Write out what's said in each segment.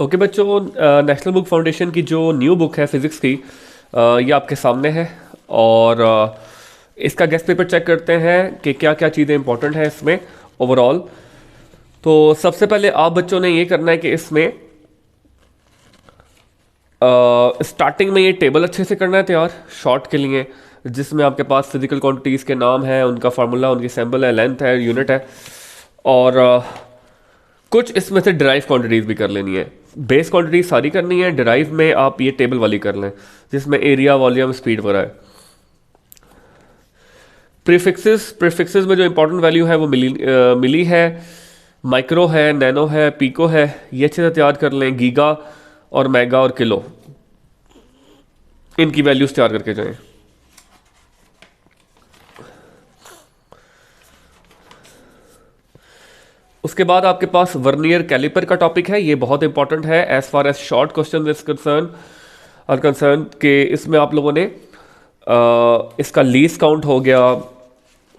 Okay बच्चों, national book foundation की जो न्यू बुक है फिज़िक्स की, ये आपके सामने है। और इसका गेस्ट पेपर चेक करते हैं कि क्या क्या चीज़ें इंपॉर्टेंट हैं इसमें ओवरऑल। तो सबसे पहले आप बच्चों ने ये करना है कि इसमें स्टार्टिंग में ये टेबल अच्छे से करना है तैयार शॉर्ट के लिए, जिसमें आपके पास फिजिकल क्वांटिटीज़ के नाम है, उनका फार्मूला, उनकी सैम्पल है, लेंथ है, यूनिट है। और कुछ इसमें से डिराइव क्वांटिटीज़ भी कर लेनी है। बेस क्वांटिटी सारी करनी है, डिराइव में आप ये टेबल वाली कर लें जिसमें एरिया, वॉल्यूम, स्पीड वगैरह है। प्रीफिक्सेस में जो इंपॉर्टेंट वैल्यू है वो मिली है, माइक्रो है, नैनो है, पीको है, ये अच्छे से तैयार कर लें। गीगा और मेगा और किलो, इनकी वैल्यूज तैयार करके जाएं। उसके बाद आपके पास वर्नियर कैलिपर का टॉपिक है, ये बहुत इंपॉर्टेंट है as far as short question is concern के इसमें आप लोगों ने इसका लीस्ट काउंट हो गया,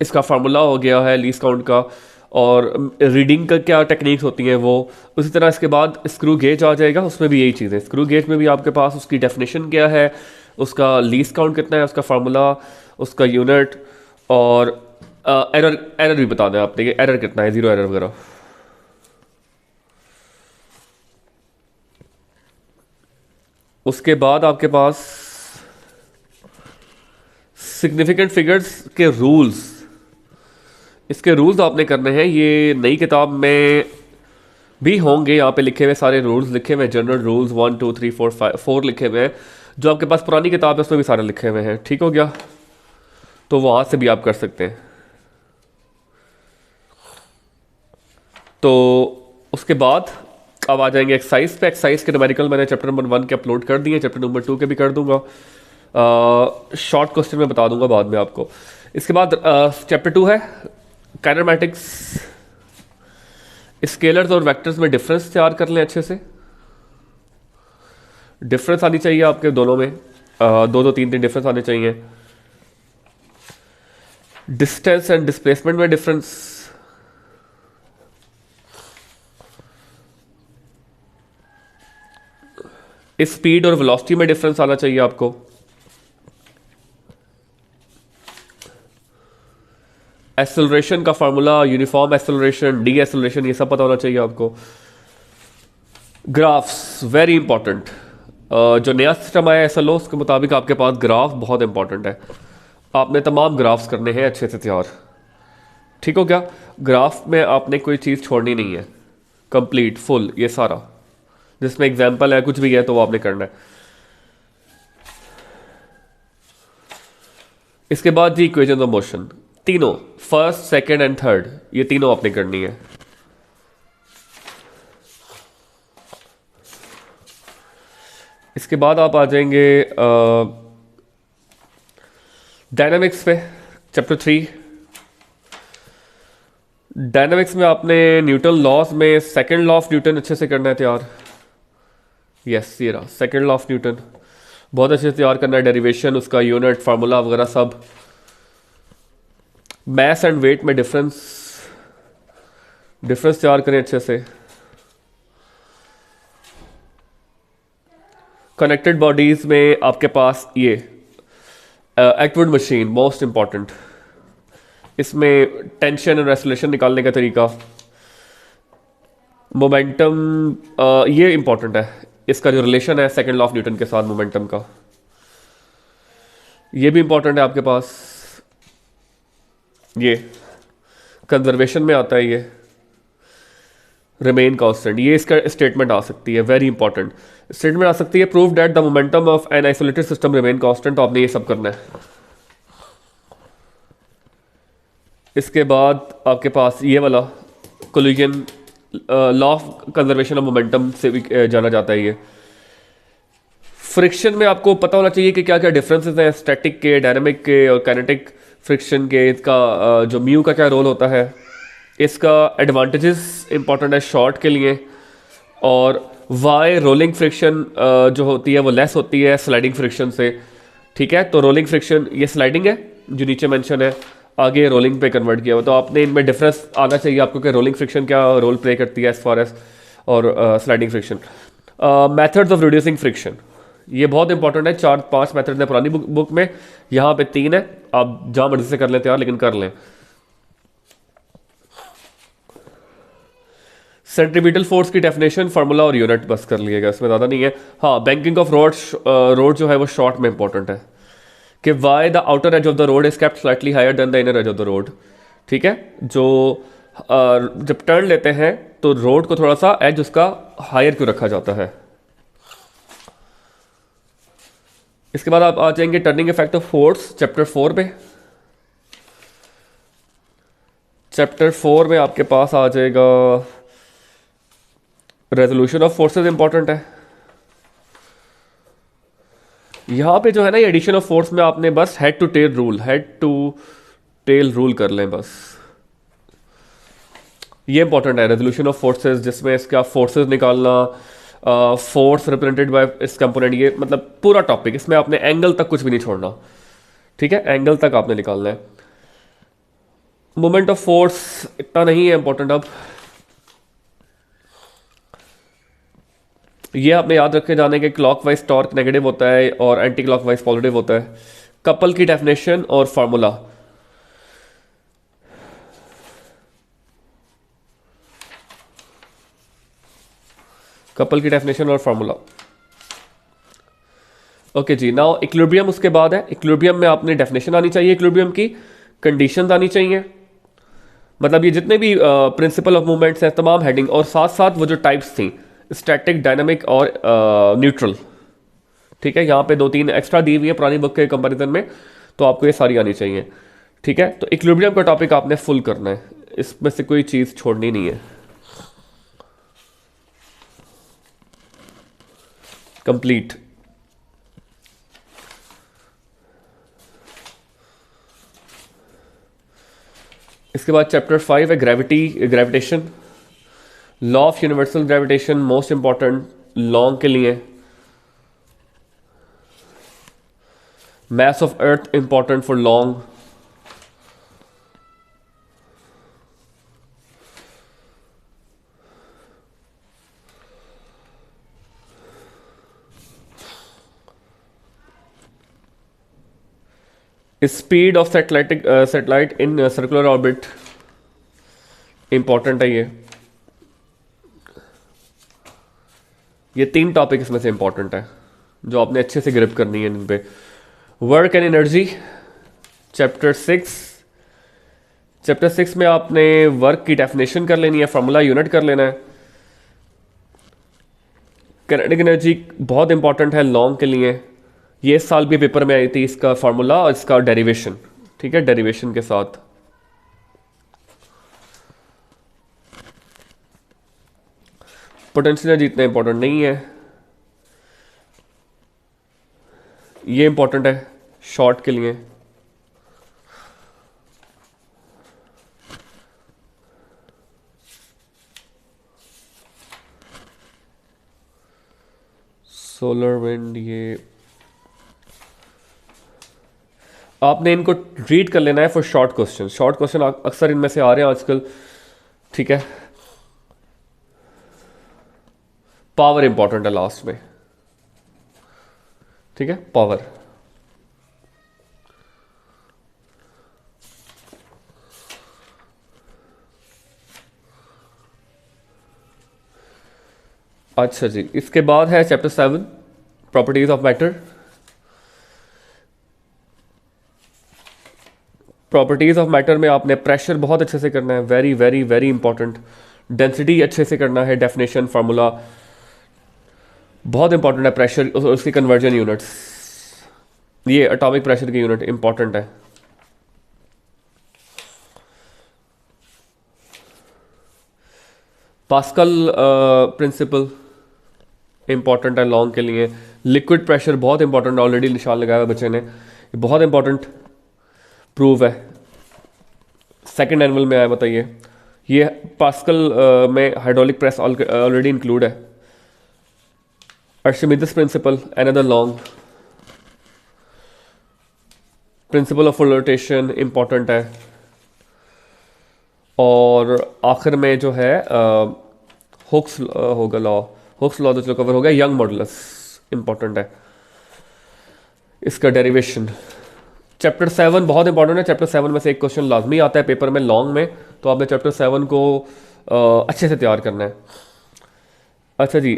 इसका फार्मूला हो गया है लीस्ट काउंट का, और रीडिंग का क्या टेक्निक्स होती हैं वो। उसी तरह इसके बाद स्क्रू गेज आ जाएगा, उसमें भी यही चीज़ है। स्क्रू गेज में भी आपके पास उसकी डेफिनेशन क्या है, उसका लीस्ट काउंट कितना है, उसका फार्मूला, उसका यूनिट, और एरर भी बता दें आप, देखिए एरर कितना है, जीरो एरर वगैरह। उसके बाद आपके पास सिग्निफिकेंट फिगर्स के रूल्स, इसके रूल्स आपने करने हैं। ये नई किताब में भी होंगे, यहाँ पे लिखे हुए सारे रूल्स लिखे हुए हैं, जनरल रूल्स 1 2 3 4 5 4 लिखे हुए हैं। जो आपके पास पुरानी किताब है उसमें भी सारे लिखे हुए हैं, ठीक हो गया। तो वहाँ से भी आप कर सकते हैं। तो उसके बाद अब आ जाएंगे एक्सरसाइज पे। एक्सरसाइज के न्यूमेरिकल मैंने चैप्टर नंबर 1 के अपलोड कर दिए, चैप्टर नंबर 2 के भी कर दूंगा। शॉर्ट क्वेश्चन में बता दूंगा बाद में आपको। इसके बाद चैप्टर 2 है काइनेमैटिक्स। स्केलर्स और वेक्टर्स में डिफरेंस तैयार कर लें अच्छे से। डिफरेंस आनी चाहिए आपके दोनों में, दो दो तीन तीन डिफरेंस आने चाहिए। डिस्टेंस एंड डिस्प्लेसमेंट में डिफरेंस, स्पीड और वेलोसिटी में डिफरेंस आना चाहिए आपको। एक्सेलरेशन का formula, uniform acceleration, D acceleration, ये सब पता होना चाहिए आपको। ग्राफ्स वेरी इंपॉर्टेंट, जो नया सिस्टम आया एसएलओ उसके मुताबिक आपके पास ग्राफ बहुत इंपॉर्टेंट है। आपने तमाम ग्राफ्स करने हैं अच्छे से तैयार, ठीक हो क्या। ग्राफ में आपने कोई चीज़ छोड़नी नहीं है, कंप्लीट फुल ये सारा, जिसमें एग्जाम्पल है कुछ भी है तो वो आपने करना है। इसके बाद जी इक्वेशन ऑफ मोशन, तीनों, फर्स्ट, सेकंड एंड थर्ड, ये तीनों आपने करनी है। इसके बाद आप आ जाएंगे डायनामिक्स पे, चैप्टर 3। डायनामिक्स में आपने न्यूटन लॉज में सेकंड लॉ ऑफ न्यूटन अच्छे से करना है तैयार। यस, ये रहा सेकंड लॉ ऑफ न्यूटन, बहुत अच्छे से तैयार करना है। डेरिवेशन, उसका यूनिट, फार्मूला वगैरह सब। मैस एंड वेट में डिफरेंस तैयार करें अच्छे से। कनेक्टेड बॉडीज में आपके पास ये एक्टवर्ड मशीन मोस्ट इंपॉर्टेंट, इसमें टेंशन और रेसोल्यूशन निकालने का तरीका। मोमेंटम, ये इंपॉर्टेंट है, इसका जो रिलेशन है सेकंड लॉ ऑफ न्यूटन के साथ मोमेंटम का, ये भी इंपॉर्टेंट है आपके पास। ये कंजर्वेशन में आता है, ये रिमेन कांस्टेंट, ये इसका स्टेटमेंट आ सकती है, वेरी इंपॉर्टेंट स्टेटमेंट आ सकती है। Prove that the momentum of an isolated system remain constant, तो आपने ये सब करना है। इसके बाद आपके पास ये वाला collision, law of conservation of momentum से भी जाना जाता है ये। फ्रिक्शन में आपको पता होना चाहिए कि क्या क्या डिफरेंसेस हैं स्टैटिक के, डायनामिक के और काइनेटिक फ्रिक्शन के। इसका जो म्यू का क्या रोल होता है, इसका एडवांटेजेस इंपॉर्टेंट है शॉर्ट के लिए। और वाई रोलिंग फ्रिक्शन जो होती है वो लेस होती है स्लाइडिंग फ्रिक्शन से, ठीक है। तो रोलिंग फ्रिक्शन ये स्लाइडिंग है जो नीचे मेंशन है, आगे रोलिंग पे कन्वर्ट किया हुआ। तो आपने इनमें डिफरेंस आना चाहिए आपको कि रोलिंग फ्रिक्शन क्या रोल प्ले करती है एज फार एज और sliding friction. Methods of reducing friction, ये बहुत इंपॉर्टेंट है। 4-5 मेथड है पुरानी बुक में, यहाँ पे 3 है। आप जहाँ मर्जी से कर लें तैयार, लेकिन कर लें। सेंट्रीपिटल फोर्स की डेफिनेशन, फार्मूला और यूनिट बस कर लिएगा, इसमें ज़्यादा नहीं है। हाँ, बैंकिंग ऑफ रोड जो है वो शॉर्ट में इंपॉर्टेंट है कि why the outer edge of the road is kept slightly higher than the inner edge of the road. ठीक है, जो जब टर्न लेते हैं तो रोड को थोड़ा सा एज उसका हायर क्यों रखा जाता है। इसके बाद आप आ जाएंगे turning effect of force, chapter 4 में। चैप्टर 4 में आपके पास आ जाएगा रेजोल्यूशन ऑफ फोर्सेस, इंपॉर्टेंट है। यहां पे जो है ना, ये एडिशन ऑफ फोर्स में आपने बस हेड टू टेल रूल कर लें बस। ये इंपॉर्टेंट है, रेजोल्यूशन ऑफ फोर्सेस, जिसमें इसका फोर्सेस निकालना, फोर्स रिप्रेजेंटेड बाय इस कंपोनेंट, ये मतलब पूरा टॉपिक। इसमें आपने एंगल तक कुछ भी नहीं छोड़ना। ठीक है, एंगल तक आपने निकालना है। मोमेंट ऑफ फोर्स इतना नहीं है इंपॉर्टेंट। अब ये आपने याद रखे जाने के क्लॉकवाइज टॉर्क नेगेटिव होता है और एंटी क्लॉकवाइज पॉजिटिव होता है। कपल की डेफिनेशन और फार्मूला, कपल की डेफिनेशन और फार्मूला। ओके जी, नाउ इक्विलिब्रियम उसके बाद है। इक्विलिब्रियम में आपने डेफिनेशन आनी चाहिए, इक्विलिब्रियम की कंडीशंस आनी चाहिए, मतलब ये जितने भी प्रिंसिपल ऑफ मूवमेंट्स हैं तमाम हेडिंग, और साथ साथ वो जो टाइप्स थी, स्टैटिक, डायनामिक और न्यूट्रल। ठीक है, यहाँ पे 2-3 एक्स्ट्रा दी हुई है पुरानी बुक के कंपैरिजन में, तो आपको ये सारी आनी चाहिए। ठीक है, तो इक्विलिब्रियम का टॉपिक आपने फुल करना है, इसमें से कोई चीज़ छोड़नी नहीं है, कंप्लीट। इसके बाद चैप्टर 5 है gravitation, law of universal gravitation, most important long के लिए। mass of earth important for long, speed of satellite in circular orbit important है। ये 3 टॉपिक इसमें से इंपॉर्टेंट है जो आपने अच्छे से ग्रिप करनी है इन पे। वर्क एंड एनर्जी, चैप्टर 6 में आपने वर्क की डेफिनेशन कर लेनी है, फार्मूला यूनिट कर लेना है। काइनेटिक एनर्जी बहुत इंपॉर्टेंट है लॉन्ग के लिए, ये इस साल भी पेपर में आई थी, इसका फार्मूला और इसका डेरिवेशन। ठीक है, डेरिवेशन के साथ। पोटेंशियल एनर्जी इतना इंपॉर्टेंट नहीं है, ये इंपॉर्टेंट है शॉर्ट के लिए। सोलर विंड, ये आपने इनको रीड कर लेना है for short question. Short question अक्सर इनमें से आ रहे हैं आजकल। ठीक है, पावर इंपॉर्टेंट है लास्ट में। ठीक है, पावर। अच्छा जी, इसके बाद है chapter 7 properties of matter. Properties of matter में आपने प्रेशर बहुत अच्छे से करना है, very very very important. Density अच्छे से करना है, डेफिनेशन, फार्मूला बहुत इंपॉर्टेंट है। प्रेशर और उसकी कन्वर्जन यूनिट्स, ये एटॉमिक प्रेशर की यूनिट इंपॉर्टेंट है। पास्कल प्रिंसिपल इंपॉर्टेंट है लॉन्ग के लिए। लिक्विड प्रेशर बहुत इंपॉर्टेंट, ऑलरेडी निशान लगाया हुआ बच्चे ने, ये बहुत इंपॉर्टेंट प्रूव है, सेकंड एनुअल में आया। बताइए, ये पास्कल में हाइड्रोलिक प्रेस ऑलरेडी इंक्लूड है। Archimedes principle, another long. Principle of flotation important है। और आखिर में जो है हुक्स होगा लॉ, हुक्स लॉ तो चलो कवर हो गया। यंग मॉडुलस इंपॉर्टेंट है, इसका डेरिवेशन। चैप्टर 7 बहुत इंपॉर्टेंट है। चैप्टर 7 में से एक क्वेश्चन लाजमी आता है पेपर में लॉन्ग में, तो आपने चैप्टर 7 को अच्छे से तैयार करना है। अच्छा जी,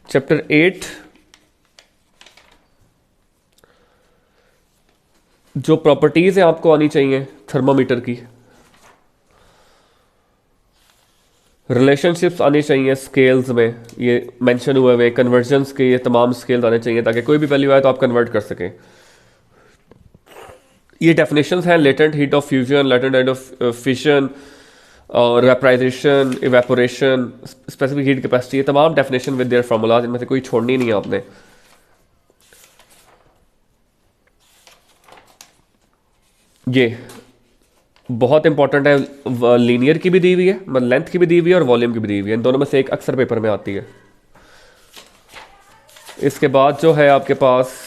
चैप्टर 8 जो प्रॉपर्टीज़ हैं आपको आनी चाहिए थर्मामीटर की, रिलेशनशिप्स आनी चाहिए स्केल्स में, ये मेंशन हुए हुए कन्वर्जन्स के, ये तमाम स्केल्स आने चाहिए ताकि कोई भी वैल्यू आए तो आप कन्वर्ट कर सकें। ये डेफिनेशंस हैं latent heat of fusion, latent heat of fission और vaporisation, evaporation, specific heat capacity, ये तमाम डेफिनेशन विद देयर फार्मूलाज, इनमें से कोई छोड़नी नहीं है आपने। ये बहुत इंपॉर्टेंट है, लीनियर की भी दी हुई है, मतलब लेंथ की भी दी हुई है और वॉल्यूम की भी दी हुई है, इन दोनों में से एक अक्सर पेपर में आती है। इसके बाद जो है आपके पास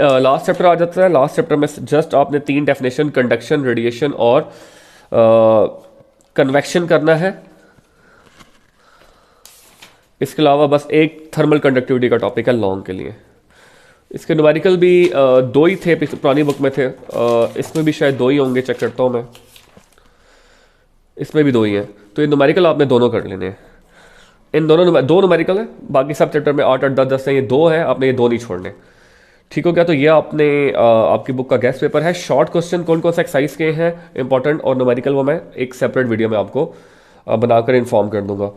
लास्ट चैप्टर आ जाता है। लास्ट चैप्टर में जस्ट आपने 3 डेफिनेशन, कंडक्शन, रेडिएशन और कन्वेक्शन करना है। इसके अलावा बस एक थर्मल कंडक्टिविटी का टॉपिक है लॉन्ग के लिए। इसके न्यूमेरिकल भी 2 ही थे, पुरानी बुक में थे, इसमें भी शायद 2 ही होंगे, चेक करता हूँ मैं। इसमें भी 2 ही हैं, तो ये न्यूमेरिकल आपने दोनों कर लेने हैं। इन दोनों 2 न्यूमेरिकल है, बाकी सब चैप्टर में 8 8 10 10 हैं, ये 2 हैं, आपने ये 2 नहीं छोड़ने। ठीक हो गया। तो ये आपने आपकी बुक का गेस्ट पेपर है। शॉर्ट क्वेश्चन कौन कौन से एक्सरसाइज के हैं इंपॉर्टेंट और न्यूमेरिकल, वो मैं एक सेपरेट वीडियो में आपको बनाकर इन्फॉर्म कर दूंगा।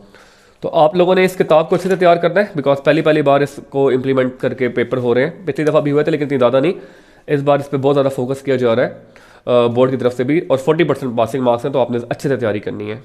तो आप लोगों ने इस किताब को अच्छे से तैयार करना है, बिकॉज पहली बार इसको इम्प्लीमेंट करके पेपर हो रहे हैं। पिछली दफ़ा भी हुए थे लेकिन इतनी ज़्यादा नहीं, इस बार इस पर बहुत ज़्यादा फोकस किया जा रहा है बोर्ड की तरफ से भी, और 40% पासिंग मार्क्स हैं, तो आपने अच्छे से तैयारी करनी है।